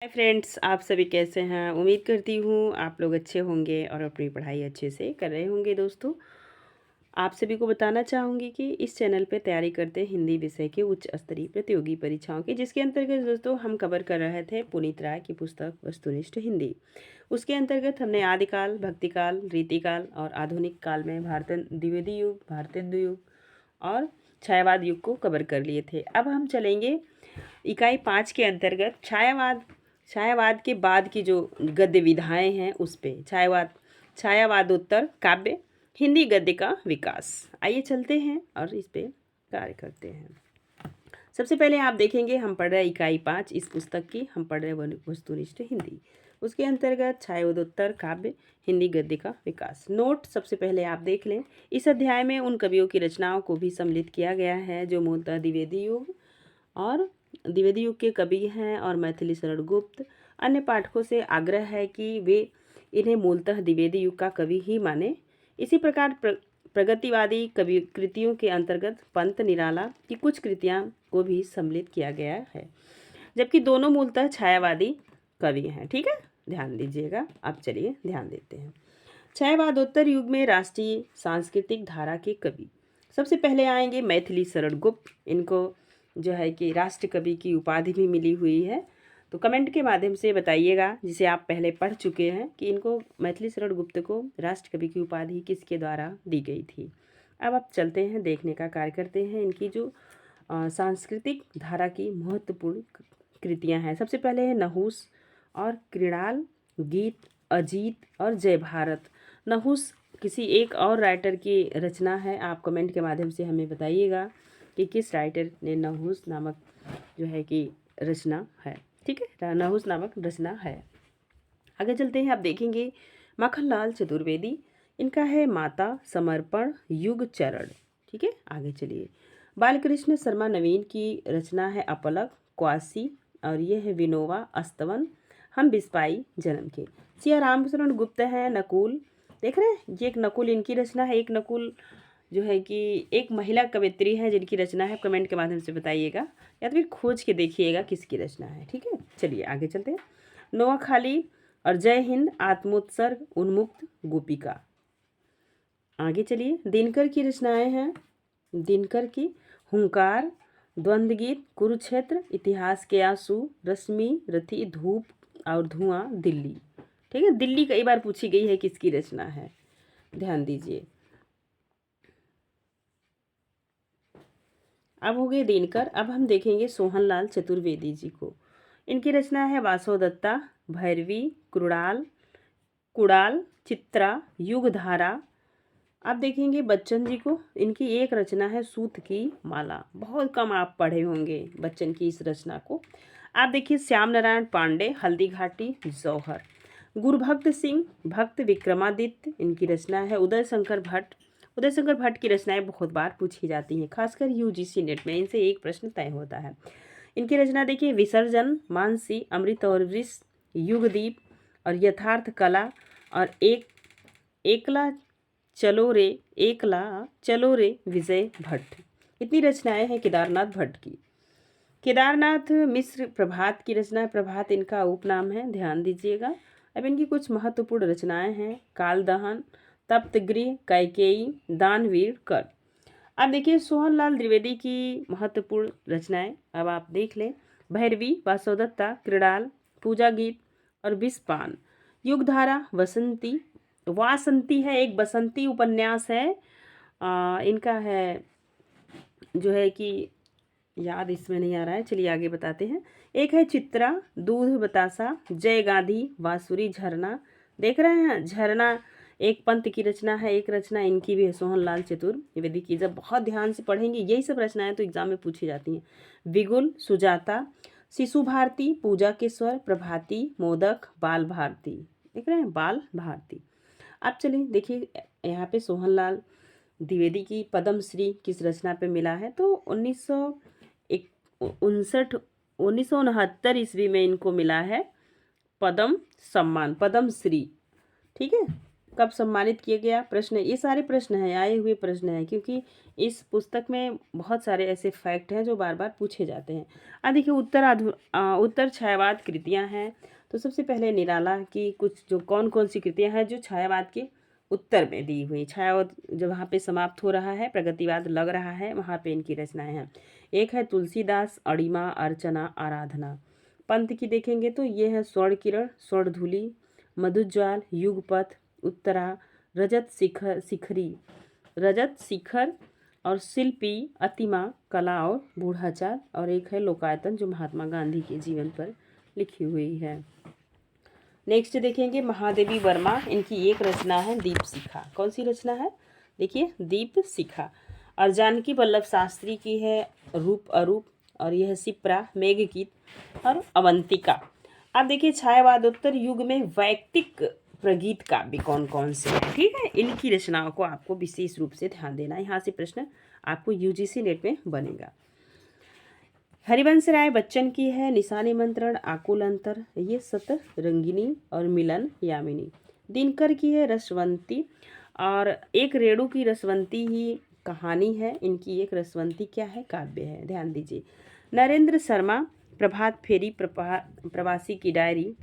Hi friends, आप सभी कैसे हैं। उम्मीद करती हूँ आप लोग अच्छे होंगे और अपनी पढ़ाई अच्छे से कर रहे होंगे। दोस्तों, आप सभी को बताना चाहूँगी कि इस चैनल पे तैयारी करते हैं हिंदी विषय के उच्च स्तरीय प्रतियोगी परीक्षाओं की, जिसके अंतर्गत दोस्तों हम कवर कर रहे थे पुनीत राय की पुस्तक वस्तुनिष्ठ हिंदी। उसके अंतर्गत हमने आदिकाल, भक्तिकाल, रीतिकाल और आधुनिक काल में भारतीय द्विवेदी युग, भारतेंदु युग और छायावाद युग को कवर कर लिए थे। अब हम चलेंगे इकाई 5 के अंतर्गत छायावाद के बाद की जो गद्य विधाएं हैं उस पे छायावादोत्तर काव्य हिंदी गद्य का विकास। आइए चलते हैं और इस पे कार्य करते हैं। सबसे पहले आप देखेंगे, हम पढ़ रहे हैं इकाई 5 इस पुस्तक की, हम पढ़ रहे हैं वस्तुनिष्ठ हिंदी। उसके अंतर्गत छायावादोत्तर काव्य हिंदी गद्य का विकास। नोट सबसे पहले आप देख लें, इस अध्याय में उन कवियों की रचनाओं को भी सम्मिलित किया गया है जो मूलतः द्विवेदी युग के कवि हैं और मैथिली शरण गुप्त। अन्य पाठकों से आग्रह है कि वे इन्हें मूलतः द्विवेदी युग का कवि ही माने। इसी प्रकार प्रगतिवादी कवि कृतियों के अंतर्गत पंत निराला की कुछ कृतियां को भी सम्मिलित किया गया है, जबकि दोनों मूलतः छायावादी कवि हैं। ठीक है, ध्यान दीजिएगा। अब चलिए ध्यान देते हैं। छायावादोत्तर युग में राष्ट्रीय सांस्कृतिक धारा के कवि सबसे पहले आएंगे मैथिली शरण गुप्त। इनको जो है कि राष्ट्र कवि की उपाधि भी मिली हुई है, तो कमेंट के माध्यम से बताइएगा, जिसे आप पहले पढ़ चुके हैं, कि इनको मैथिली शरण गुप्त को राष्ट्र कवि की उपाधि किसके द्वारा दी गई थी। अब आप चलते हैं, देखने का कार्य करते हैं इनकी जो सांस्कृतिक धारा की महत्वपूर्ण कृतियां हैं। सबसे पहले है नहुस और क्रीड़ाल, गीत, अजीत और जय भारत। नहुस किसी एक और राइटर की रचना है। आप कमेंट के माध्यम से हमें बताइएगा कि किस राइटर ने नहुस नामक जो है कि रचना है। ठीक है, नहुस नामक रचना है। आगे चलते हैं, आप देखेंगे माखनलाल चतुर्वेदी, इनका है माता समर्पण युग चरण। ठीक है, आगे चलिए। बालकृष्ण शर्मा नवीन की रचना है अपलक क्वासी, और ये है विनोबा अस्तवन हम बिस्पाई जन्म के। सिया रामचरण गुप्त है नकुल। देख रहे हैं, ये एक नकुल इनकी रचना है। एक नकुल जो है कि एक महिला कवयित्री है जिनकी रचना है। कमेंट के माध्यम से बताइएगा या तो फिर खोज के देखिएगा किसकी रचना है। ठीक है, चलिए आगे चलते हैं। नोआखाली और जय हिंद आत्मोत्सर्ग उन्मुक्त गोपिका। आगे चलिए, दिनकर की रचनाएं हैं। दिनकर की हुंकार, द्वंद्व गीत, कुरुक्षेत्र, इतिहास के आंसू, रश्मि रथी, धूप और धुआं, दिल्ली। ठीक है, दिल्ली कई बार पूछी गई है किसकी रचना है, ध्यान दीजिए। अब हो गए दिनकर। अब हम देखेंगे सोहनलाल चतुर्वेदी जी को। इनकी रचना है वासव दत्ता, भैरवी, कुड़ाल, चित्रा, युगधारा। आप देखेंगे बच्चन जी को, इनकी एक रचना है सूत की माला। बहुत कम आप पढ़े होंगे बच्चन की इस रचना को। आप देखिए श्याम नारायण पांडे, हल्दी घाटी, जौहर। गुरुभक्त सिंह, भक्त विक्रमादित्य, इनकी रचना है उदय शंकर भट्ट। उदय शंकर भट्ट की रचनाएं बहुत बार पूछी जाती हैं, खासकर यूजीसी नेट में इनसे एक प्रश्न तय होता है। इनकी रचना देखिए विसर्जन, मानसी, अमृत और वृष, युगदीप और यथार्थ कला और एकला एकला चलो रे विजय भट्ट। इतनी रचनाएं हैं केदारनाथ भट्ट की। केदारनाथ मिश्र प्रभात की रचना है। प्रभात इनका उपनाम है, ध्यान दीजिएगा। अब इनकी कुछ महत्वपूर्ण रचनाएं हैं। कालदहन, तप्तगृह, कैकेयी, दानवीर कर। अब देखिए सोहनलाल द्विवेदी की महत्वपूर्ण रचनाएं, अब आप देख लें। भैरवी, वासवदत्ता, क्रीड़ाल, पूजा गीत और विषपान। युगधारा, वासंती है, एक बसंती उपन्यास है। इनका है जो है कि याद इसमें नहीं आ रहा है, चलिए आगे बताते हैं। एक है चित्रा, दूध बतासा, जय गांधी, बांसुरी, झरना। देख रहे हैं, झरना एक पंत की रचना है। एक रचना इनकी भी है सोहनलाल चतुर्वेदी की। जब बहुत ध्यान से पढ़ेंगे यही सब रचनाएं तो एग्जाम में पूछी जाती हैं। विगुल, सुजाता, शिशु भारती, पूजा के स्वर, प्रभाती, मोदक, बाल भारती। देख रहे हैं, बाल भारती। अब चलिए देखिए, यहाँ पे सोहनलाल द्विवेदी की पद्मश्री किस रचना पे मिला है, तो 1969 ईस्वी में इनको मिला है पद्म सम्मान, पद्मश्री। ठीक है, कब सम्मानित किया गया? प्रश्न, ये सारे प्रश्न हैं, आए हुए प्रश्न हैं, क्योंकि इस पुस्तक में बहुत सारे ऐसे फैक्ट हैं जो बार बार पूछे जाते हैं। अब देखिए उत्तर छायावाद कृतियाँ हैं। तो सबसे पहले निराला की कुछ जो कौन कौन सी कृतियाँ हैं जो छायावाद के उत्तर में दी हुई, छायावाद जब वहाँ पे समाप्त हो रहा है, प्रगतिवाद लग रहा है, वहाँ पे इनकी रचनाएं हैं। एक है तुलसीदास, अड़िमा, अर्चना, आराधना। पंत की देखेंगे तो ये है स्वर्ण किरण, स्वर्णधूलि, मधुज्वाल, युगपथ, उत्तरा, रजत शिखर और शिल्पी, अतिमा, कला और बूढ़ाचार। और एक है लोकायतन जो महात्मा गांधी के जीवन पर लिखी हुई है। नेक्स्ट देखेंगे महादेवी वर्मा, इनकी एक रचना है दीप शिखा। कौन सी रचना है? देखिए दीप शिखा। और जानकी वल्लभ शास्त्री की है रूप अरूप, और यह है शिप्रा, मेघगीत और अवंतिका। अब देखिए छायावादोत्तर युग में वैयक्तिक प्रगीत काव्य कौन कौन से हैं, ठीक है, इनकी रचनाओं को आपको विशेष रूप से ध्यान देना है। यहाँ से प्रश्न आपको यूजीसी नेट में बनेगा। हरिवंश राय बच्चन की है निशा निमंत्रण, आकुल अंतर, ये सतरंगिनी और मिलन यामिनी। दिनकर की है रसवंती, और एक रेणु की रसवंती ही कहानी है, इनकी एक रसवंती क्या है? काव्य है, ध्यान दीजिए। नरेंद्र शर्मा प्रभात फेरी, प्रवासी की डायरी,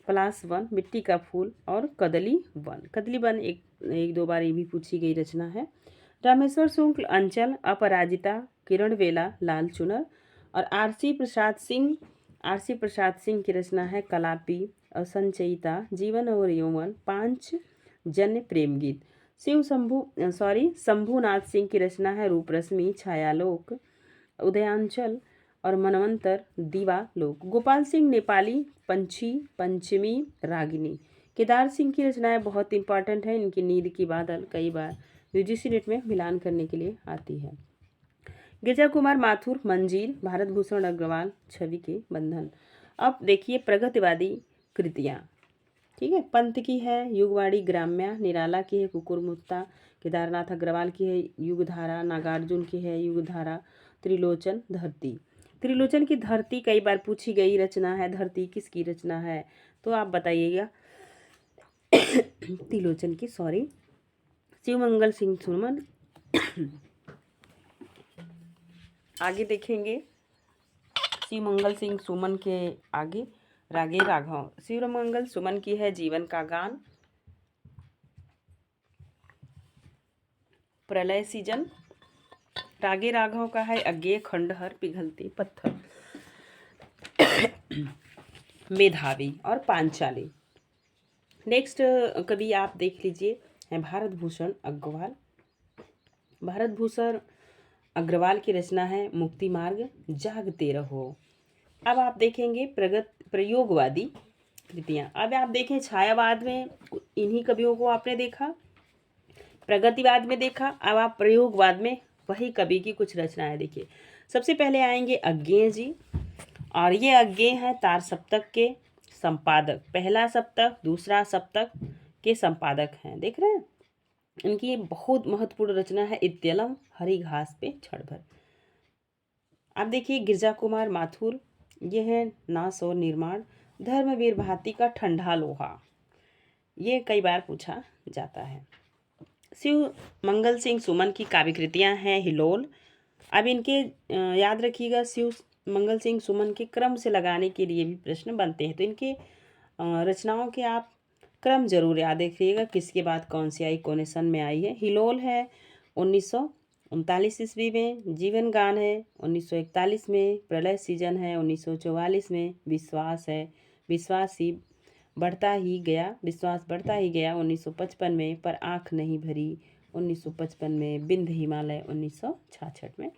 पलाश वन, मिट्टी का फूल और कदली वन एक दो बार ये भी पूछी गई रचना है। रामेश्वर शुक्ल अंचल, अपराजिता, किरण वेला, लाल चुनर। और आरसी प्रसाद सिंह की रचना है कलापी और संचयिता, जीवन और यौवन, पांच जन्य प्रेम गीत। शंभुनाथ सिंह की रचना है रूप रश्मि, छायालोक, उदयांचल और मनवंतर, दीवालोक। गोपाल सिंह नेपाली पंचमी रागिनी। केदार सिंह की रचनाएं बहुत इंपॉर्टेंट है, इनकी नींद की बादल कई बार यूजीसी नेट में मिलान करने के लिए आती है। गिरजा कुमार माथुर मंजीर, भारत भूषण अग्रवाल छवि के बंधन। अब देखिए प्रगतिवादी कृतियाँ, ठीक है। पंत की है युगवाड़ी ग्राम्या, निराला की है कुकुरमुत्ता, केदारनाथ अग्रवाल की है युगधारा, नागार्जुन की है युगधारा, त्रिलोचन की धरती कई बार पूछी गई रचना है। धरती किसकी रचना है? तो आप बताइएगा। त्रिलोचन की, शिवमंगल सिंह सुमन। आगे देखेंगे शिवमंगल सिंह सुमन के आगे रागे राघव। शिवमंगल सुमन की है जीवन का गान, प्रलय सीजन। रागे राघव का है अज्ञेय खंडहर, पिघलती पत्थर, मेधावी और पांचाली। नेक्स्ट कभी आप देख लीजिए है भारत भूषण अग्रवाल की रचना है मुक्ति मार्ग, जागते रहो। अब आप देखेंगे प्रयोगवादी कृतियाँ। अब आप देखें छायावाद में इन्हीं कवियों को आपने देखा, प्रगतिवाद में देखा, अब आप प्रयोगवाद में वही कवि की कुछ रचनाएं देखिए। सबसे पहले आएंगे अज्ञेय जी, और ये अज्ञेय हैं तार सप्तक के संपादक, पहला सप्तक दूसरा सप्तक के संपादक हैं, देख रहे हैं। इनकी बहुत महत्वपूर्ण रचना है इत्यलम, हरी घास पे क्षण भर। आप देखिए गिरजा कुमार माथुर, ये है नाश और निर्माण, धर्मवीर भारती का ठंडा लोहा, ये कई बार पूछा जाता है। शिव मंगल सिंह सुमन की काव्य कृतियाँ हैं हिलोल। अब इनके याद रखिएगा, शिव मंगल सिंह सुमन के क्रम से लगाने के लिए भी प्रश्न बनते हैं, तो इनके रचनाओं के आप क्रम जरूर याद रखिएगा, किसके बाद कौन सी आई, कौन सन में आई है। हिलोल है 1939 ईस्वी में, जीवन गान है 1941 में, प्रलय सीजन है 1944 में, विश्वास बढ़ता ही गया 1955 में, पर आँख नहीं भरी 1955 में, बिंद हिमालय 1966 में।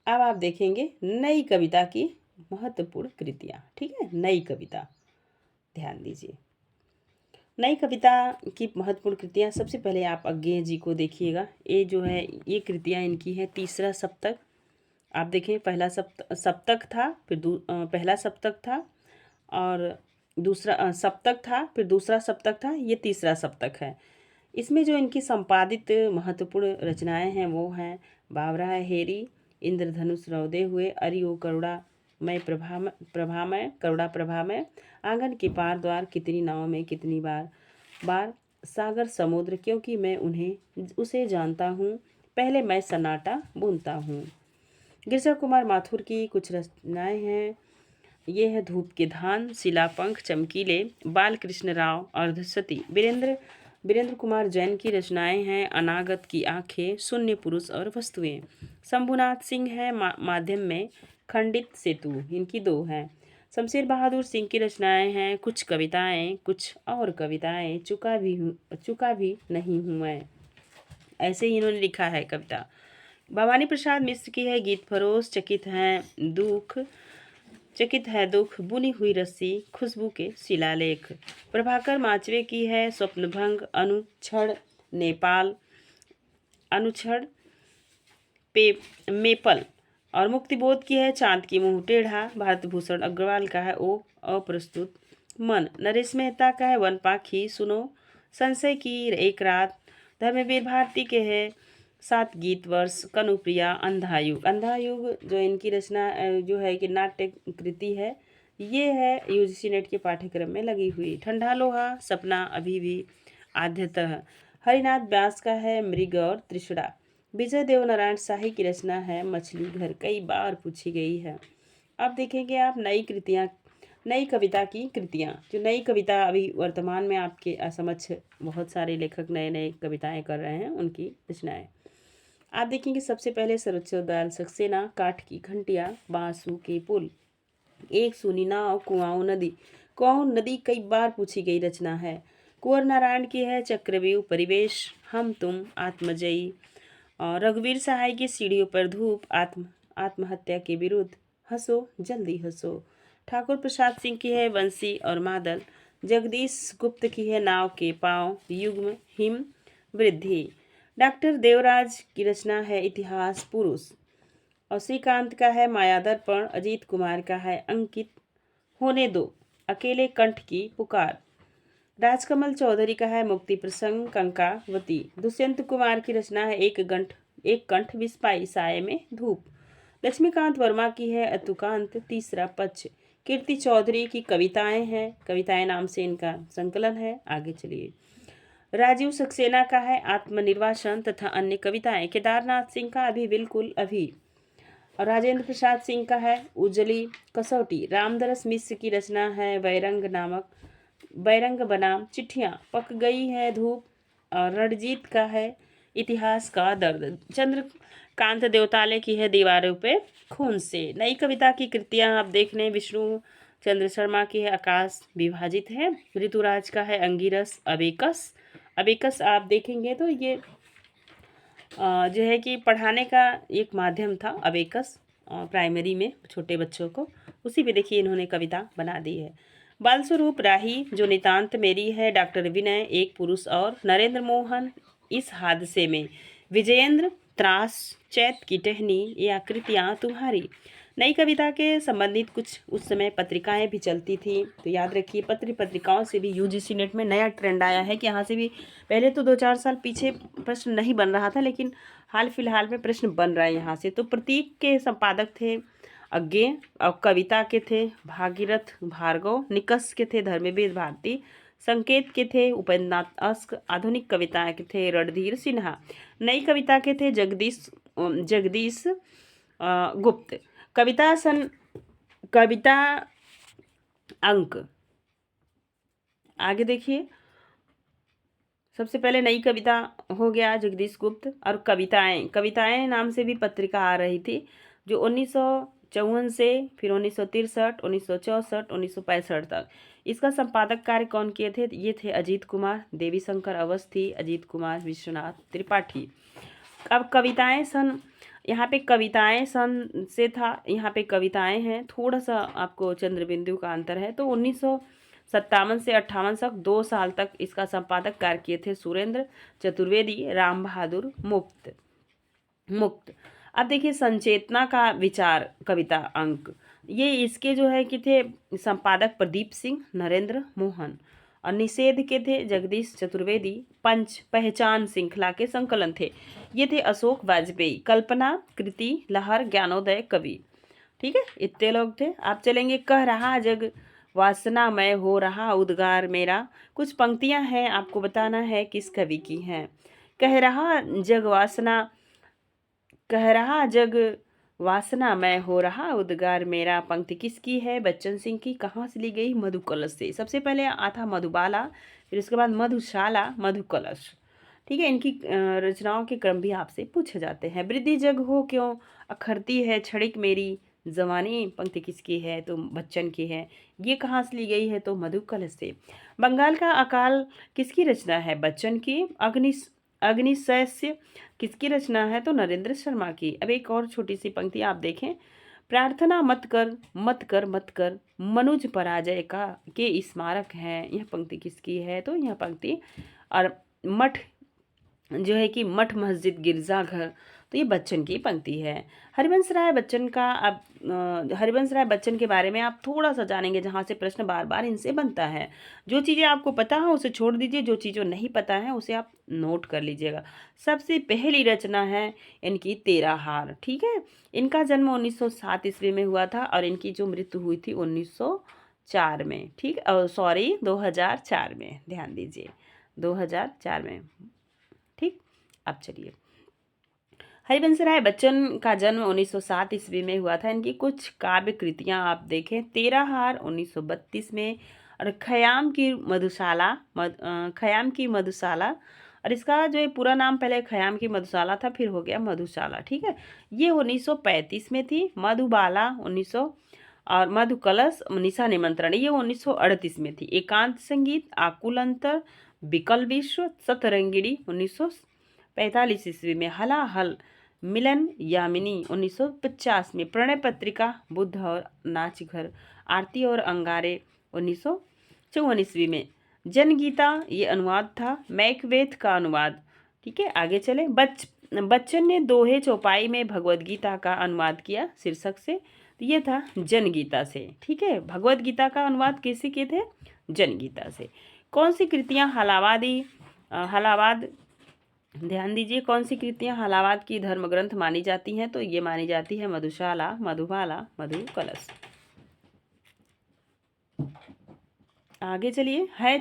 अब आप देखेंगे नई कविता की महत्वपूर्ण कृतियाँ, ठीक है। नई कविता ध्यान दीजिए, नई कविता की महत्वपूर्ण कृतियाँ। सबसे पहले आप अज्ञेय जी को देखिएगा, ये जो है ये कृतियाँ इनकी है तीसरा सप्तक। आप देखें पहला सप्तक था, फिर पहला सप्तक था और दूसरा सप्तक था, फिर दूसरा सप्तक था, ये तीसरा सप्तक है। इसमें जो इनकी संपादित महत्वपूर्ण रचनाएं हैं वो हैं बावरा हेरी, इंद्रधनुष रौदे हुए, अरियो करुणा प्रभा में, आंगन के पार द्वार, कितनी नाव में कितनी बार, बार सागर समुद्र, क्योंकि मैं उन्हें उसे जानता हूँ, पहले मैं सन्नाटा बुनता हूँ। गिरिजा कुमार माथुर की कुछ रचनाएं हैं। ये है धूप के धान, शिलापंख, चमकीले, बाल कृष्ण राव, अर्धसती। वीरेंद्र कुमार जैन की रचनाएं हैं अनागत की आंखें, शून्य पुरुष और वस्तुएं। शंभुनाथ सिंह है माध्यम में, खंडित सेतु, इनकी 2 हैं। शमशेर बहादुर सिंह की रचनाएं हैं कुछ कविताएं, कुछ और कविताएं, चुका भी नहीं हूँ मैं। ऐसे ही इन्होंने लिखा है कविता। भवानी प्रसाद मिश्र की है गीत फरोश, चकित है दुख, बुनी हुई रस्सी, खुशबू के शिलालेख। प्रभाकर माचवे की है स्वप्नभंग, अनुक्षण मेपल। और मुक्तिबोध की है चांद की मुंह टेढ़ा। भारत भूषण अग्रवाल का है ओ अप्रस्तुत मन। नरेश मेहता का है वन पाखी सुनो, संशय की एक रात। धर्मवीर भारती के है 7 गीत वर्ष, कनुप्रिया, अंधायुग जो इनकी रचना जो है कि नाट्य कृति है, ये है यूजीसी नेट के पाठ्यक्रम में लगी हुई। ठंडा लोहा, सपना अभी भी, आद्यतः। हरिनाथ व्यास का है मृग और तृष्णा। विजय देवनारायण शाही की रचना है मछली घर, कई बार पूछी गई है। अब देखेंगे आप नई कविता की कृतियाँ। जो नई कविता अभी वर्तमान में आपके समक्ष बहुत सारे लेखक नए नए कविताएं कर रहे हैं, उनकी रचनाएं आप देखेंगे। सबसे पहले सर्वोच्च दयाल सक्सेना, काठ की घंटिया, बांसू के पुल, एक सुनी नाव, कुआऊ नदी कई बार पूछी गई रचना है। कुंवर नारायण की है चक्रव्यूह परिवेश, हम तुम, आत्मजयी। और रघुवीर सहाय की सीढ़ियों पर धूप, आत्महत्या के विरुद्ध, हंसो जल्दी हंसो। ठाकुर प्रसाद सिंह की है बंसी और मादल। जगदीश गुप्त की है नाव के पांव, युग्म, हिम, वृद्धि। डॉक्टर देवराज की रचना है इतिहास पुरुष। और श्रीकांत का है माया दर्पण। अजीत कुमार का है अंकित होने दो, अकेले कंठ की पुकार। राजकमल चौधरी का है मुक्ति प्रसंग, कंकावती। दुष्यंत कुमार की रचना है एक कंठ विस्पाई, साये में धूप। लक्ष्मीकांत वर्मा की है अतुकांत, तीसरा पक्ष। कीर्ति चौधरी की कविताएं हैं, कविताएं नाम से इनका संकलन है। आगे चलिए। राजीव सक्सेना का है आत्मनिर्वासन तथा अन्य कविताएं। केदारनाथ सिंह का अभी बिल्कुल अभी। और राजेंद्र प्रसाद सिंह का है उजली कसौटी। रामदरस मिश्र की रचना है बैरंग बनाम चिट्ठियाँ, पक गई है धूप। और रणजीत का है इतिहास का दर्द। चंद्रकांत देवताले की है दीवारों पे खून से। नई कविता की कृतियाँ आप देख लें। विष्णु चंद्र शर्मा की है आकाश विभाजित है। ऋतुराज का है अंगिरस, अबेकस आप देखेंगे तो ये जो है कि पढ़ाने का एक माध्यम था अबेकस, प्राइमरी में छोटे बच्चों को, उसी पे देखिए इन्होंने कविता बना दी है। बालस्वरूप राही, जो नितांत मेरी है। डॉक्टर विनय, एक पुरुष और। नरेंद्र मोहन, इस हादसे में। विजयेंद्र, त्रास, चैत की टहनी या कृतियाँ तुम्हारी। नई कविता के संबंधित कुछ उस समय पत्रिकाएं भी चलती थी, तो याद रखिए पत्रिकाओं से भी यूजीसी नेट में नया ट्रेंड आया है कि यहाँ से भी पहले तो 2-4 साल पीछे प्रश्न नहीं बन रहा था, लेकिन हाल फिलहाल में प्रश्न बन रहा है यहाँ से। तो प्रतीक के संपादक थे अज्ञे, और कविता के थे भागीरथ भार्गव, निकष के थे धर्मवीर भारती, संकेत के थे उपेंद्रनाथ अस्क, आधुनिक कविता के थे रणधीर सिन्हा, नई कविता के थे जगदीश गुप्त। कविता अंक आगे देखिए। सबसे पहले नई कविता हो गया जगदीश गुप्त। और कविताएं नाम से भी पत्रिका आ रही थी, जो 1954 से फिर 1963, 1964, 1965 तक। इसका संपादक कार्य कौन किए थे? ये थे अजीत कुमार, देवी शंकर अवस्थी, अजीत कुमार, विश्वनाथ त्रिपाठी। अब यहाँ पे कविताएं सन से था, यहाँ पे कविताएं हैं, थोड़ा सा आपको चंद्रबिंदु का अंतर है। तो 1957 से 58 तक 2 साल तक इसका संपादक कार्य किए थे सुरेंद्र चतुर्वेदी, राम बहादुर मुक्त। अब देखिए संचेतना का विचार कविता अंक, ये इसके जो है कि थे संपादक प्रदीप सिंह, नरेंद्र मोहन। और निषेध के थे जगदीश चतुर्वेदी। पहचान श्रृंखला के संकलन थे, ये थे अशोक वाजपेयी। कल्पना, कृति, लहर, ज्ञानोदय, कवि। ठीक है, इतने लोग थे। आप चलेंगे कह रहा जग वासनामय हो रहा उद्गार मेरा। कुछ पंक्तियां हैं, आपको बताना है किस कवि की हैं। कह रहा जग वासना, कह रहा जग वासना मैं हो रहा उद्गार मेरा, पंक्ति किसकी है? बच्चन सिंह की। कहाँ से ली गई? मधुकलश से। सबसे पहले आता मधुबाला, फिर उसके बाद मधुशाला, मधुकलश। ठीक है, इनकी रचनाओं के क्रम भी आपसे पूछे जाते हैं। वृद्धि जग हो क्यों अखरती है क्षणिक मेरी जवानी, पंक्ति किसकी है? तो बच्चन की है। ये कहाँ से ली गई है? तो मधुकलश से। बंगाल का अकाल किसकी रचना है? बच्चन की। अग्निशस्य किसकी रचना है? तो नरेंद्र शर्मा की। अब एक और छोटी सी पंक्ति आप देखें। प्रार्थना मत कर मत कर मत कर, मनुज पराजय का के स्मारक है। यह पंक्ति किसकी है? तो यह पंक्ति और मठ जो है कि मठ मस्जिद गिरजाघर, तो ये बच्चन की पंक्ति है। हरिवंश राय बच्चन का अब हरिवंश राय बच्चन के बारे में आप थोड़ा सा जानेंगे, जहाँ से प्रश्न बार बार इनसे बनता है। जो चीज़ें आपको पता है उसे छोड़ दीजिए, जो चीज़ें नहीं पता है उसे आप नोट कर लीजिएगा। सबसे पहली रचना है इनकी तेरा हार। ठीक है, इनका जन्म 1907 ईस्वी में हुआ था और इनकी जो मृत्यु हुई थी 1904 में। ठीक, सॉरी 2004 में, ध्यान दीजिए 2004 में। ठीक, अब चलिए, हरिवंश राय बच्चन का जन्म 1907 ईस्वी में हुआ था। इनकी कुछ काव्य कृतियां आप देखें। तेरा हार 1932 में, और खयाम की मधुशाला, और इसका जो है पूरा नाम पहले खयाम की मधुशाला था, फिर हो गया मधुशाला। ठीक है, ये 1935 में थी। मधुबाला 1900 और मधुकलश निशा निमंत्रण ये 1938 में थी। एकांत संगीत, आकुल अंतर, विकल विश्व, सतरंगिणी 1945 ईस्वी में। हलाहल, मिलन, यामिनी 1950 में। प्रणय पत्रिका, बुद्ध और नाच घर, आरती और अंगारे 1954 ईस्वी में। जनगीता ये अनुवाद था, मैकबेथ का अनुवाद। ठीक है, आगे चले। बच्चन ने दोहे चौपाई में भगवद गीता का अनुवाद किया शीर्षक से, तो ये था जनगीता से। ठीक है, भगवद गीता का अनुवाद किससे किए थे? जनगीता से। कौन सी कृतियां हलावाद ध्यान दीजिए, कौन सी कृतियां हलावाद की धर्म ग्रंथ मानी जाती हैं? तो ये मानी जाती है मधुशाला, मधुबाला, मधुकलश। आगे चलिए। है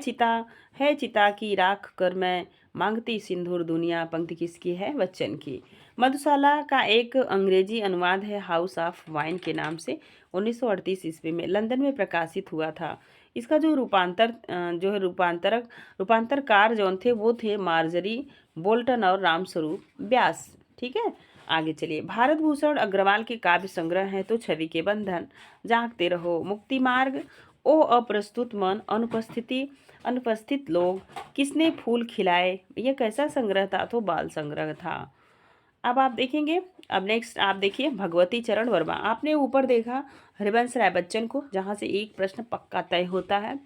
चिता की राख कर मैं मांगती सिंदूर दुनिया, पंक्ति किसकी है? बच्चन की। मधुशाला का एक अंग्रेजी अनुवाद है हाउस ऑफ वाइन के नाम से, 1938 ईस्वी में लंदन में प्रकाशित हुआ था। इसका जो जो है रूपांतरकार जौन थे वो थे मार्जरी बोल्टन और रामस्वरूप व्यास। ठीक है, आगे चलिए। भारत भूषण अग्रवाल के काव्य संग्रह हैं तो छवि के बंधन, जागते रहो, मुक्ति मार्ग, ओ अप्रस्तुत मन, अनुपस्थित लोग, किसने फूल खिलाए, यह कैसा संग्रह था? तो बाल संग्रह था। अब आप देखेंगे, अब नेक्स्ट आप देखिए भगवती चरण वर्मा। आपने ऊपर देखा हरिवंश राय बच्चन को, जहाँ से एक प्रश्न पक्का तय होता है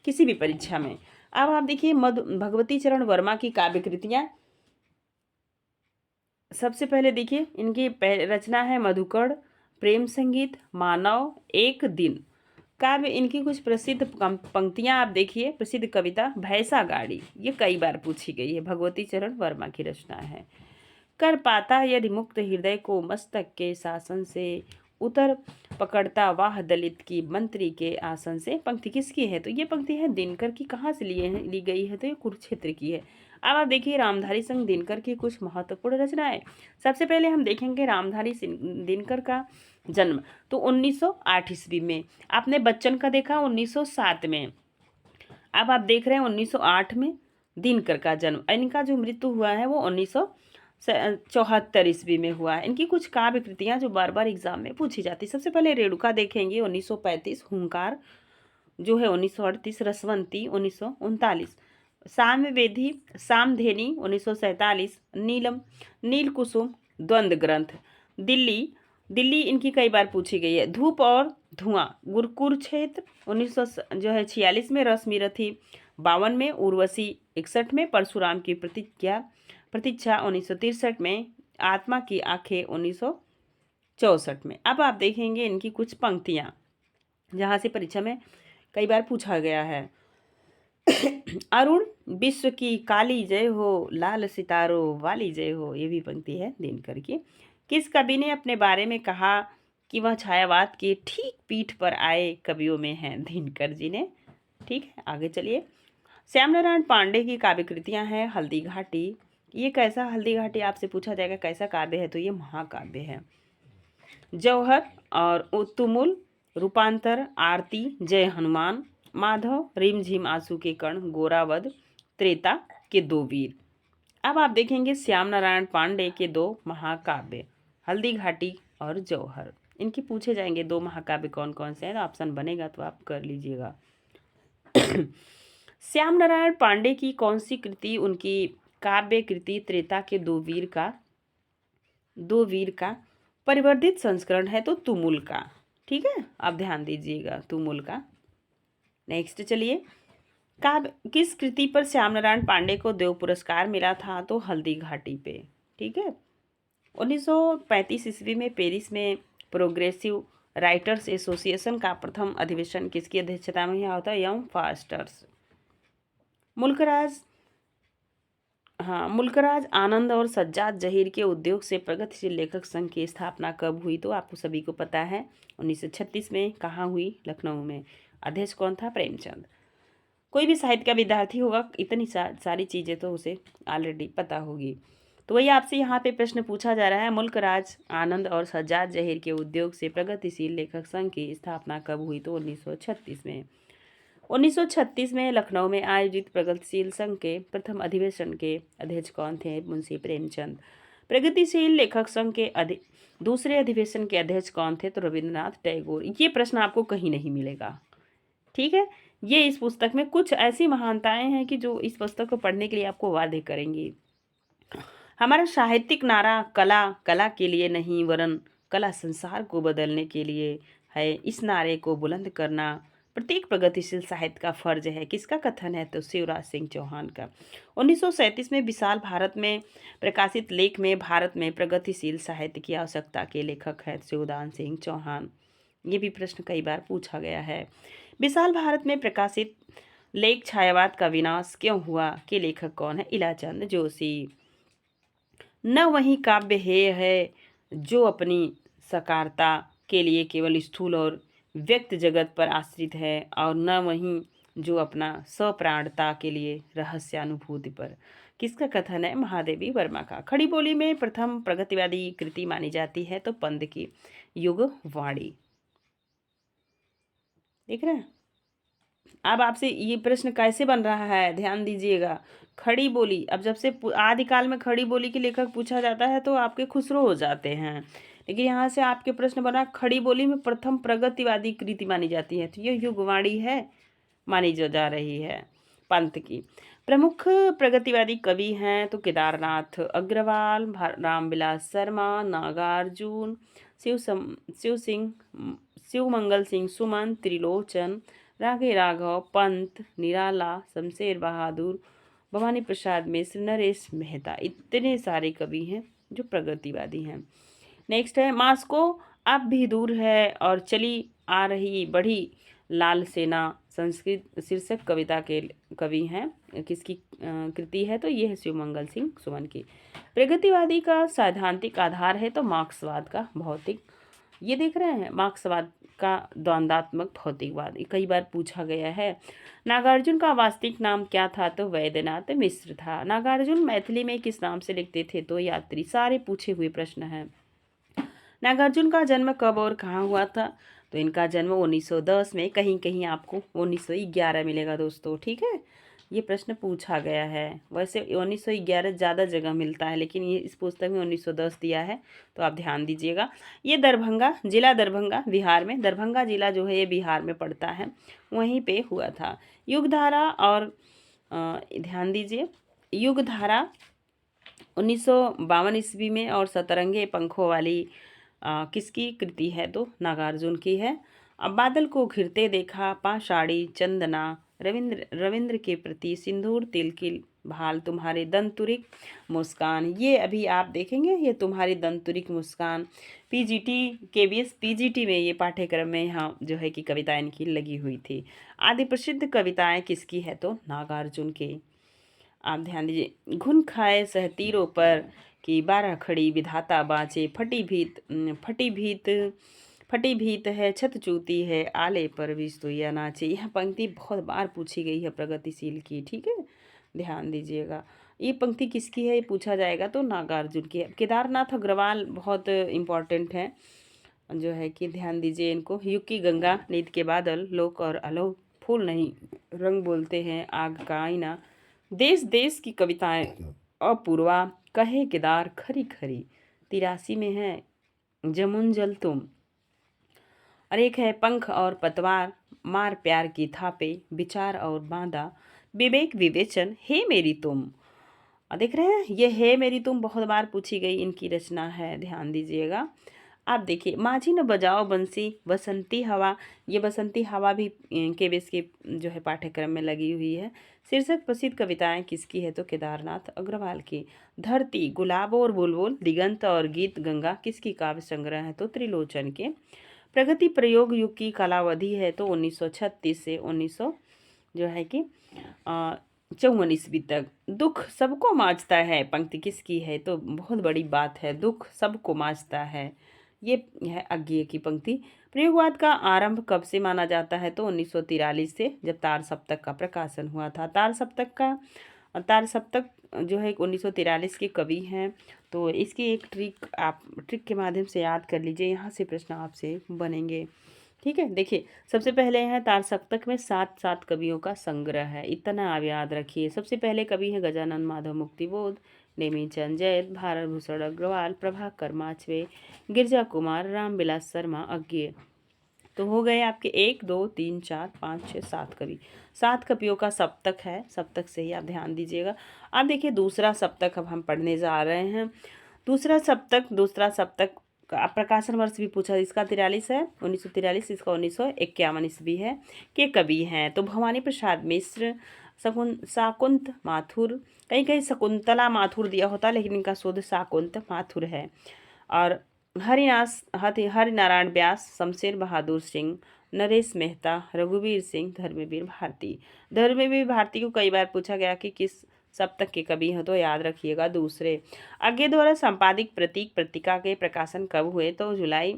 किसी भी परीक्षा में। अब आप देखिए भगवती चरण वर्मा की काव्य कृतियाँ। सबसे पहले देखिए इनकी रचना है मधुकड़, प्रेम संगीत, मानव, एक दिन। काव्य इनकी कुछ प्रसिद्ध पंक्तियां आप देखिए। प्रसिद्ध कविता भैंसा गाड़ी, ये कई बार पूछी गई है, भगवती चरण वर्मा की रचना है। कर पाता यदि मुक्त हृदय को मस्तक के शासन से, उतर पकड़ता वाह दलित की मंत्री के आसन से, पंक्ति किसकी है? तो ये पंक्ति है दिनकर की। कहाँ से ली गई है? तो ये कुरुक्षेत्र की है। अब आप देखिए रामधारी सिंह दिनकर की कुछ महत्वपूर्ण रचनाएं। सबसे पहले हम देखेंगे रामधारी सिंह दिनकर का जन्म तो 1908 ईस्वी में। आपने बच्चन का देखा 1907 में। अब आप देख रहे हैं 1908 में दिनकर का जन्म। इनका जो मृत्यु हुआ है वो 1974 ईस्वी में हुआ है। इनकी कुछ काव्य कृतियां जो बार बार एग्जाम में पूछी जाती। सबसे पहले रेणुका देखेंगे 1935, हुंकार जो है 1938, रसवंती 1939, साम्यवेदी सामधेनी 1947, नील कुसुम, द्वंद्व ग्रंथ, दिल्ली इनकी कई बार पूछी गई है। धूप और धुआं, कुरुक्षेत्र 1946 में, रश्मिरथी 52 में, उर्वशी 61 में, परशुराम की प्रतीक्षा 1963 में, आत्मा की आंखें 1964 में। अब आप देखेंगे इनकी कुछ पंक्तियां जहाँ से परीक्षा में कई बार पूछा गया है। अरुण विश्व की काली जय हो, लाल सितारों वाली जय हो, ये भी पंक्ति है दिनकर की। किस कवि ने अपने बारे में कहा कि वह छायावाद के ठीक पीठ पर आए कवियों में हैं दिनकर जी ने। ठीक है, आगे चलिए। श्यामनारायण पांडे की काव्य कृतियाँ हैं हल्दी घाटी। ये कैसा हल्दी घाटी आपसे पूछा जाएगा कैसा काव्य है, तो ये महाकाव्य है। जौहर और तुमुल, रूपांतर, आरती, जय हनुमान, माधव, रिमझिम आंसू के कण, गोरावध, त्रेता के दो वीर। अब आप देखेंगे श्याम नारायण पांडे के दो महाकाव्य हल्दी घाटी और जौहर। इनके पूछे जाएंगे दो महाकाव्य कौन कौन से हैं, तो ऑप्शन बनेगा तो आप कर लीजिएगा। श्याम नारायण पांडे की कौन सी कृति उनकी काव्य कृति त्रेता के दो वीर का परिवर्धित संस्करण है, तो तुमुल का। ठीक है, आप ध्यान दीजिएगा, तुमुल का। नेक्स्ट चलिए, काव्य किस कृति पर श्याम नारायण पांडे को देव पुरस्कार मिला था, तो हल्दी घाटी पे। ठीक है, 1935 ईस्वी में पेरिस में प्रोग्रेसिव राइटर्स एसोसिएशन का प्रथम अधिवेशन किसकी अध्यक्षता में यहाँ होता है, यम फास्टर्स। मुल्कराज आनंद और सज्जाद जहीर के उद्योग से प्रगतिशील लेखक संघ की स्थापना कब हुई, तो आपको सभी को पता है 1936 में। कहाँ हुई, लखनऊ में। अध्यक्ष कौन था, प्रेमचंद। कोई भी साहित्य का विद्यार्थी होगा इतनी सारी चीज़ें तो उसे ऑलरेडी पता होगी। तो वही आपसे यहाँ पे प्रश्न पूछा जा रहा है, मुल्कराज आनंद और सज्जाद जहीर के उद्योग से प्रगतिशील लेखक संघ की स्थापना कब हुई, तो 1936 में। 1936 में लखनऊ में आयोजित प्रगतिशील संघ के प्रथम अधिवेशन के अध्यक्ष कौन थे, मुंशी प्रेमचंद। प्रगतिशील लेखक संघ के दूसरे अधिवेशन के अध्यक्ष कौन थे, तो रविंद्रनाथ टैगोर। ये प्रश्न आपको कहीं नहीं मिलेगा। ठीक है, ये इस पुस्तक में कुछ ऐसी महानताएं हैं कि जो इस पुस्तक को पढ़ने के लिए आपको बाध्य करेंगी। हमारा साहित्यिक नारा कला कला के लिए नहीं वरन कला संसार को बदलने के लिए है। इस नारे को बुलंद करना प्रत्येक प्रगतिशील साहित्य का फर्ज है। किसका कथन है, तो शिवराज सिंह चौहान का। 1937 में विशाल भारत में प्रकाशित लेख में भारत में प्रगतिशील साहित्य की आवश्यकता के लेखक है शिवदान सिंह चौहान। ये भी प्रश्न कई बार पूछा गया है। विशाल भारत में प्रकाशित लेख छायावाद का विनाश क्यों हुआ के लेखक कौन है, इलाचंद जोशी। न वही काव्य है जो अपनी साकारता के लिए केवल स्थूल और व्यक्त जगत पर आश्रित है, और न वही जो अपना सप्राणता के लिए रहस्यानुभूति पर। किसका कथन है, महादेवी वर्मा का। खड़ी बोली में प्रथम प्रगतिवादी कृति मानी जाती है, तो पंत की युगवाणी। देख रहे हैं। अब आपसे ये प्रश्न कैसे बन रहा है, ध्यान दीजिएगा। खड़ी बोली, अब जब से आदिकाल में खड़ी बोली के लेखक पूछा जाता है तो आपके खुसरो हो जाते हैं, लेकिन यहाँ से आपके प्रश्न बना खड़ी बोली में प्रथम प्रगतिवादी कृति मानी जाती है, तो ये युगवाणी है मानी जो जा रही है पंत की। प्रमुख प्रगतिवादी कवि हैं तो केदारनाथ अग्रवाल, रामविलास शर्मा, नागार्जुन, शिवमंगल सिंह सुमन, त्रिलोचन, राघे राघव, पंत, निराला, शमशेर बहादुर, भवानी प्रसाद मिश्र, नरेश मेहता। इतने सारे कवि हैं जो प्रगतिवादी हैं। नेक्स्ट है, मास्को अब भी दूर है और चली आ रही बड़ी लाल सेना संस्कृत शीर्षक कविता के कवि हैं। किसकी कृति है, तो ये है शिवमंगल सिंह सुमन की। प्रगतिवादी का सैद्धांतिक आधार है तो मार्क्सवाद का भौतिक। ये देख रहे हैं, मार्क्सवाद का द्वंद्वात्मक भौतिकवाद, कई बार पूछा गया है। नागार्जुन का वास्तविक नाम क्या था, तो वैद्यनाथ मिश्र था। नागार्जुन मैथिली में किस नाम से लिखते थे, तो यात्री। सारे पूछे हुए प्रश्न हैं। नागार्जुन का जन्म कब और कहाँ हुआ था, तो इनका जन्म 1910 में, कहीं कहीं आपको 1911 मिलेगा दोस्तों। ठीक है, ये प्रश्न पूछा गया है। वैसे 1911 ज़्यादा जगह मिलता है, लेकिन ये इस पुस्तक में 1910 दिया है, तो आप ध्यान दीजिएगा। ये दरभंगा जिला, दरभंगा बिहार में, दरभंगा जिला जो है ये बिहार में पड़ता है, वहीं पे हुआ था। युगधारा और ध्यान दीजिए, युगधारा 1952 ईस्वी में, और सतरंगे पंखों वाली किसकी कृति है, तो नागार्जुन की है। अब बादल को घिरते देखा, पाषाणी चंदना, रविंद्र के प्रति, सिंदूर तिल की भाल, तुम्हारे दंतुरिक मुस्कान। ये अभी आप देखेंगे, ये तुम्हारी दंतुरिक मुस्कान पीजीटी केवीएस पीजीटी में ये पाठ्यक्रम में यहाँ जो है कि कविताएं इनकी लगी हुई थी। आदि प्रसिद्ध कविताएं किसकी है, तो नागार्जुन के। आप ध्यान दीजिए, घुन खाए सहतीरों पर कि 12 खड़ी विधाता बाँचे, फटी भीत फटी भीत है छत चूती है, आले पर भी सुइया नाचे। यह पंक्ति बहुत बार पूछी गई है प्रगतिशील की, ठीक है, ध्यान दीजिएगा। ये पंक्ति किसकी है ये पूछा जाएगा तो नागार्जुन की है। केदारनाथ अग्रवाल बहुत इम्पॉर्टेंट है, जो है कि ध्यान दीजिए इनको। युग की गंगा नींद के बादल, लोक और अलो फूल नहीं रंग बोलते हैं आग का आईना, देश देश की कविताएं अपूर्वा, कहे केदार खरी खरी, 83 में है जमुंजल तुम। और एक है पंख और पतवार, मार प्यार की थापे, विचार और बांधा, विवेक विवेचन, हे मेरी तुम। देख रहे हैं ये है मेरी तुम बहुत बार पूछी गई इनकी रचना है, ध्यान दीजिएगा। आप देखिए माझी न बजाओ बंसी, बसंती हवा, ये बसंती हवा भी केबीएस के जो है पाठ्यक्रम में लगी हुई है। शीर्षक प्रसिद्ध कविताएं किसकी है तो केदारनाथ अग्रवाल की। धरती, गुलाब और बुलबुल, दिगंत और गीत गंगा किसकी काव्य संग्रह है तो त्रिलोचन के। प्रगति प्रयोग युग की कालावधि है तो 1936 से 1900 जो है कि 54 ईस्वी तक। दुख सबको मांझता है पंक्ति किसकी है तो बहुत बड़ी बात है, दुख सबको मांझता है, ये है अज्ञेय की पंक्ति। प्रयोगवाद का आरंभ कब से माना जाता है तो 1943 से, जब तार सप्तक का प्रकाशन हुआ था। तार सप्तक जो है 1943 के कवि हैं, तो इसकी एक ट्रिक के माध्यम से याद कर लीजिए, यहाँ से प्रश्न आपसे बनेंगे, ठीक है। देखिए सबसे पहले है तार सप्तक में 7 कवियों का संग्रह है, इतना आप याद रखिए। सबसे पहले कवि है गजानन माधव मुक्तिबोध, नेमीचंद जैन, भारत भूषण अग्रवाल, प्रभाकर माचवे, गिरजा कुमार, रामविलास शर्मा अज्ञेय। तो हो गए आपके 1 2 3 4 5 6 7 कवि। 7 कवियों का सप्तक है, सप्तक से ही आप ध्यान दीजिएगा। अब देखिए दूसरा सप्तक अब हम पढ़ने जा रहे हैं। दूसरा सप्तक का प्रकाशन वर्ष भी पूछा, इसका 43 है 1943, इसका 1951 ईस्वी है। के कवि हैं तो भवानी प्रसाद मिश्र, शाकुंत माथुर, कहीं कहीं शकुंतला माथुर दिया होता लेकिन इनका शुद्ध शाकुंत माथुर है। और हरिनारायण व्यास, शमशेर बहादुर सिंह, नरेश मेहता, रघुवीर सिंह, धर्मवीर भारती। धर्मवीर भारती को कई बार पूछा गया कि किस सप्तक के कवि हैं तो याद रखिएगा दूसरे। अज्ञेय द्वारा संपादित प्रतीक पत्रिका के प्रकाशन कब हुए तो जुलाई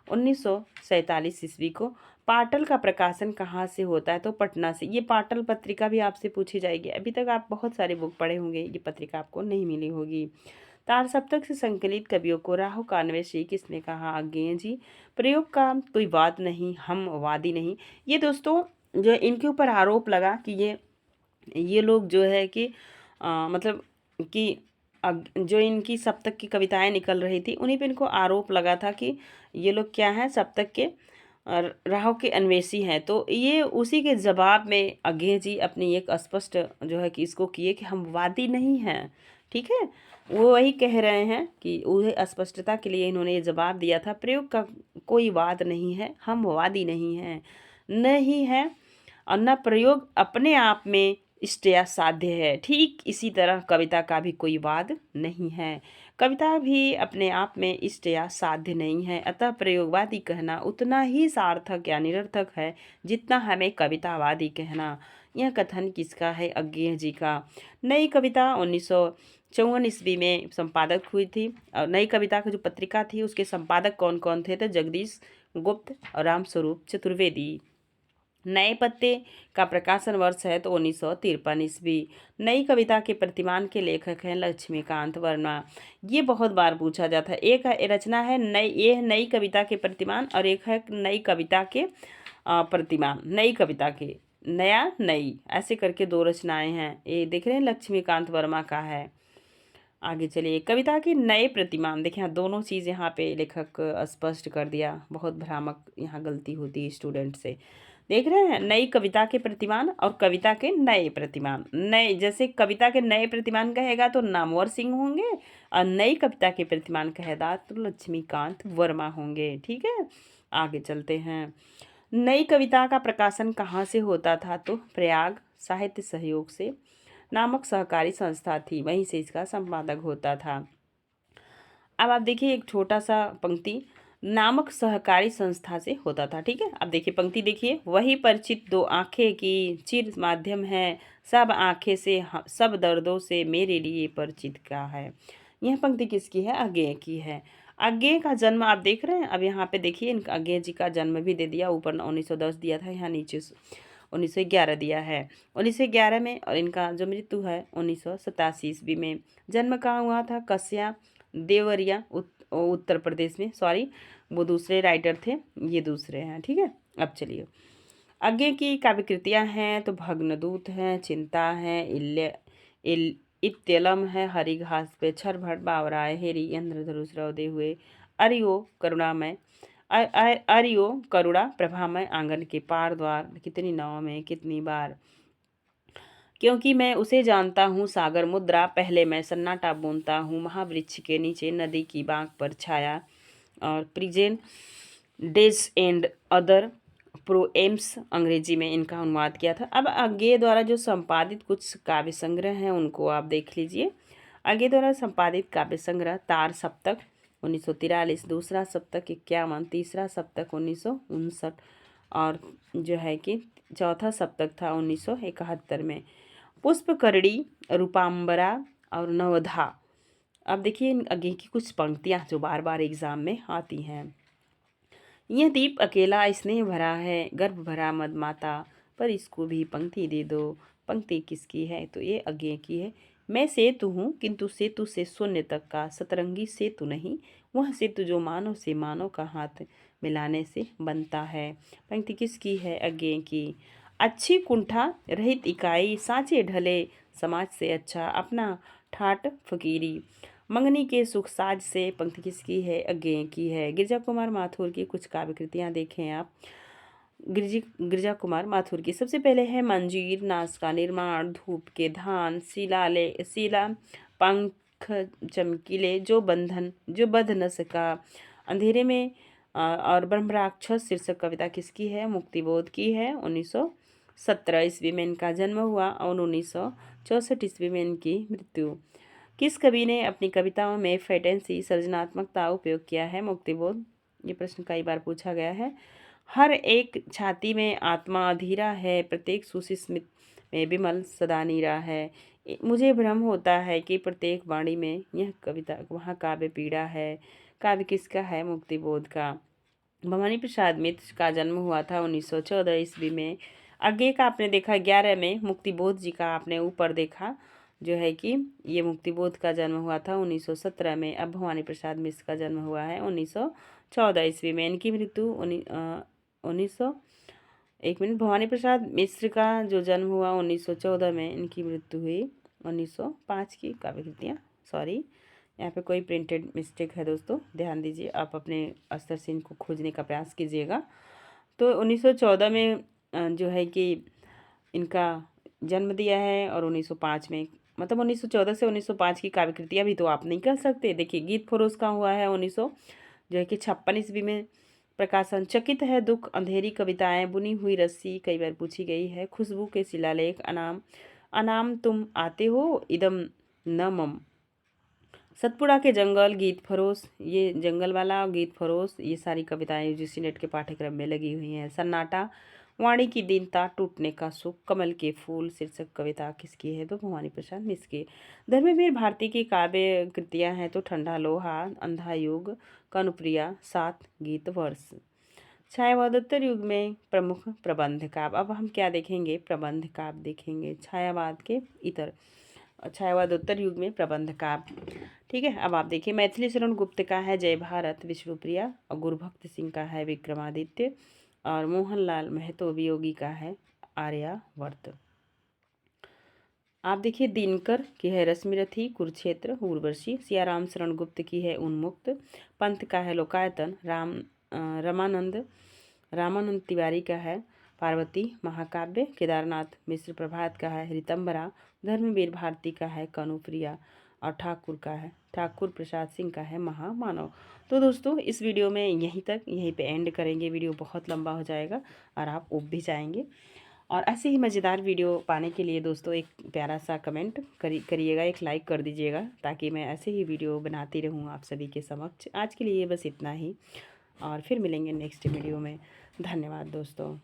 1947 ईस्वी को। पाटल का प्रकाशन कहाँ से होता है तो पटना से। ये पाटल पत्रिका भी आपसे पूछी जाएगी, अभी तक आप बहुत सारे बुक पढ़े होंगे, ये पत्रिका आपको नहीं मिली होगी। तार सप्तक से संकलित कवियों को राहु कान्वेशी किसने कहा अज्ञेय जी। प्रयोग का कोई वाद नहीं, हम वादी नहीं। ये दोस्तों जो इनके ऊपर आरोप लगा कि ये लोग जो है कि मतलब कि जो इनकी सप्तक की कविताएं निकल रही थी उन्हीं पे इनको आरोप लगा था कि ये लोग क्या हैं सप्तक के राहु के अन्वेषी हैं। तो ये उसी के जवाब में अज्ञेय जी अपनी एक स्पष्ट जो है कि इसको किए कि हम वादी नहीं हैं, ठीक है। वो वही कह रहे हैं कि उन्हें स्पष्टता के लिए इन्होंने ये जवाब दिया था, प्रयोग का कोई वाद नहीं है, हम वादी नहीं हैं, नहीं है और न प्रयोग अपने आप में इष्टया साध्य है। ठीक इसी तरह कविता का भी कोई वाद नहीं है, कविता भी अपने आप में इष्टया साध्य नहीं है। अतः प्रयोगवादी कहना उतना ही सार्थक या निरर्थक है जितना हमें कवितावादी कहना। यह कथन किसका है अज्ञेय जी का। नई कविता 1954 ईस्वी में संपादक हुई थी और नई कविता की जो पत्रिका थी उसके संपादक कौन कौन थे तो जगदीश गुप्त और रामस्वरूप चतुर्वेदी। नए पत्ते का प्रकाशन वर्ष है तो 1953 ईस्वी। नई कविता के प्रतिमान के लेखक हैं लक्ष्मीकांत वर्मा। ये बहुत बार पूछा जाता है। एक रचना है नई कविता के प्रतिमान और एक है नई कविता के प्रतिमान। नई कविता के नया नई ऐसे करके 2 रचनाएं हैं। ये देख रहे हैं लक्ष्मीकांत वर्मा का है। आगे चलिए कविता के नए प्रतिमान। देखिए यहाँ दोनों चीज़ यहाँ पे लेखक स्पष्ट कर दिया, बहुत भ्रामक यहाँ गलती होती है स्टूडेंट से। देख रहे हैं नई कविता के प्रतिमान और कविता के नए प्रतिमान। नए जैसे कविता के नए प्रतिमान कहेगा तो नामवर सिंह होंगे और नई कविता के प्रतिमान कहेगा तो लक्ष्मीकांत वर्मा होंगे, ठीक है। आगे चलते हैं। नई कविता का प्रकाशन कहाँ से होता था तो प्रयाग साहित्य सहयोग से नामक सहकारी संस्था थी, वहीं से इसका संपादक होता था। अब आप देखिए एक छोटा सा पंक्ति, नामक सहकारी संस्था से होता था, ठीक है। अब देखिए पंक्ति देखिए, वही परिचित 2 आँखें की चिर माध्यम है, सब आँखें से सब दर्दों से मेरे लिए परिचित क्या है। यह पंक्ति किसकी है अज्ञेय की है। अज्ञेय का जन्म आप देख रहे हैं। अब यहाँ पे देखिए इनका अज्ञेय जी का जन्म भी दे दिया, ऊपर 1910 दिया था, यहाँ नीचे 1911 दिया है। 1911 में, और इनका जो मृत्यु है 1987 ईस्वी में। जन्म कहाँ हुआ था? कस्या देवरिया उत्तर प्रदेश में। सॉरी, वो दूसरे राइटर थे, ये दूसरे हैं, ठीक है। अब चलिए, अज्ञेय की काव्य कृतियाँ हैं तो भग्नदूत हैं, चिंता है, इत्यलम है, हरी घास पे, छरभट, बावराय, हेरी, इंद्रधनुष रौदे हुए, अरियो करुणामय, अरियो करुणा प्रभामय, आंगन के पार द्वार, कितनी नाव में कितनी बार, क्योंकि मैं उसे जानता हूँ, सागर मुद्रा, पहले मैं सन्नाटा बोनता हूँ, महावृक्ष के नीचे, नदी की बांक पर छाया, और प्रिजेन डेज एंड अदर प्रोएम्स, अंग्रेजी में इनका अनुवाद किया था। अब अज्ञेय द्वारा जो संपादित कुछ काव्य संग्रह हैं उनको आप देख लीजिए। अज्ञेय द्वारा संपादित काव्य संग्रह: तार सप्तक 1943, दूसरा सप्तक 51, तीसरा सप्तक 1959, और जो है कि चौथा सप्तक था 1971 में। पुष्पकरणी, रूपाम्बरा और नवधा। अब देखिए इन अज्ञेय की कुछ पंक्तियाँ जो बार बार एग्जाम में आती हैं। यह दीप अकेला स्नेह भरा है, गर्भ भरा मदमाता, पर इसको भी पंक्ति दे दो। पंक्ति किसकी है? तो ये अज्ञेय की है। मैं सेतु हूँ किंतु सेतु से शून्य तक का सतरंगी सेतु नहीं, वह सेतु जो मानव से मानव का हाथ मिलाने से बनता है। पंक्ति किसकी है? अज्ञेय की। अच्छी कुंठा रहित इकाई, साँचे ढले समाज से अच्छा, अपना ठाट फकीरी, मंगनी के सुख साज से। पंक्ति किसकी है? अज्ञेय की है। गिरिजा कुमार माथुर की कुछ काव्य कृतियाँ देखें आप। गिरिजा कुमार माथुर की सबसे पहले है मंजीर, नाश का निर्माण, धूप के धान, शिला पंख चमकीले, जो बंध न सका, अंधेरे में, और ब्रह्मराक्षस शीर्षक कविता किसकी है? मुक्तिबोध की है। 1917 ईस्वी में इनका जन्म हुआ और 1964 ईस्वी में इनकी मृत्यु। किस कवि ने अपनी कविताओं में फैंटेसी सृजनात्मकता उपयोग किया है? मुक्तिबोध। ये प्रश्न कई बार पूछा गया है। हर एक छाती में आत्मा अधीरा है, प्रत्येक सुस्मित में विमल सदा नीरा है। मुझे भ्रम होता है कि प्रत्येक वाणी में यह कविता वहाँ काव्य पीड़ा है। काव्य किसका है? मुक्तिबोध का। भवानी प्रसाद मिश्र का जन्म हुआ था 1914 ईस्वी में। अज्ञेय का आपने देखा 11 में, मुक्तिबोध जी का आपने ऊपर देखा जो है कि ये मुक्तिबोध का जन्म हुआ था 1917 में। अब भवानी प्रसाद मिश्र का जन्म हुआ है 1914 ईस्वी में। इनकी मृत्यु 1900 भवानी प्रसाद मिश्र का जो जन्म हुआ 1914 में, इनकी मृत्यु हुई 1905 की। काव्य कृतियाँ, सॉरी यहाँ पे कोई प्रिंटेड मिस्टेक है दोस्तों, ध्यान दीजिए। आप अपने स्तर से इनको खोजने का प्रयास कीजिएगा। तो 1914 में जो है कि इनका जन्म दिया है, और 1905 में, मतलब 1914 से 1905 की काव्य कृतियाँ भी तो आप नहीं कर सकते। देखिए गीत फरोज का हुआ है 1956 ईस्वी में प्रकाशन। चकित है दुख, अंधेरी कविताएं, बुनी हुई रस्सी कई बार पूछी गई है, खुशबू के शिलालेख, अनाम, अनाम तुम आते हो, इदम न मम, सतपुड़ा के जंगल, गीत फरोश, ये जंगल वाला गीत फरोश, ये सारी कविताएं यूजीसी नेट के पाठ्यक्रम में लगी हुई हैं। सन्नाटा, वाणी की दीनता, टूटने का सुख, कमल के फूल शीर्षक कविता किसकी है? तो भवानी प्रसाद मिश्र की। धर्मवीर भारती की काव्य कृतियाँ हैं तो ठंडा लोहा, अंधा युग, कनुप्रिया, सात गीत वर्ष। छायावादोत्तर युग में प्रमुख प्रबंध काव्य। अब हम क्या देखेंगे? प्रबंध काव्य देखेंगे। छायावाद के इतर, छायावादोत्तर युग में प्रबंध काव्य, ठीक है। अब आप देखिए, मैथिली शरण गुप्त का है जय भारत विष्णुप्रिया, और गुरुभक्त सिंह का है विक्रमादित्य, और मोहनलाल महतो वियोगी का है आर्यावर्त। आप देखिए, दिनकर की है रश्मिरथी, कुरुक्षेत्र, उर्वशी। सियाराम शरण गुप्त की है उन्मुक्त, पंत का है लोकायतन, रामानंद तिवारी का है पार्वती महाकाव्य, केदारनाथ मिश्र प्रभात का है ऋतंबरा, धर्मवीर भारती का है कनुप्रिया, और ठाकुर प्रसाद सिंह का है महामानव। तो दोस्तों इस वीडियो में यहीं पे एंड करेंगे। वीडियो बहुत लंबा हो जाएगा और आप उब भी जाएंगे। और ऐसे ही मज़ेदार वीडियो पाने के लिए दोस्तों एक प्यारा सा कमेंट करिएगा, एक लाइक कर दीजिएगा, ताकि मैं ऐसे ही वीडियो बनाती रहूँ आप सभी के समक्ष। आज के लिए बस इतना ही, और फिर मिलेंगे नेक्स्ट वीडियो में। धन्यवाद दोस्तों।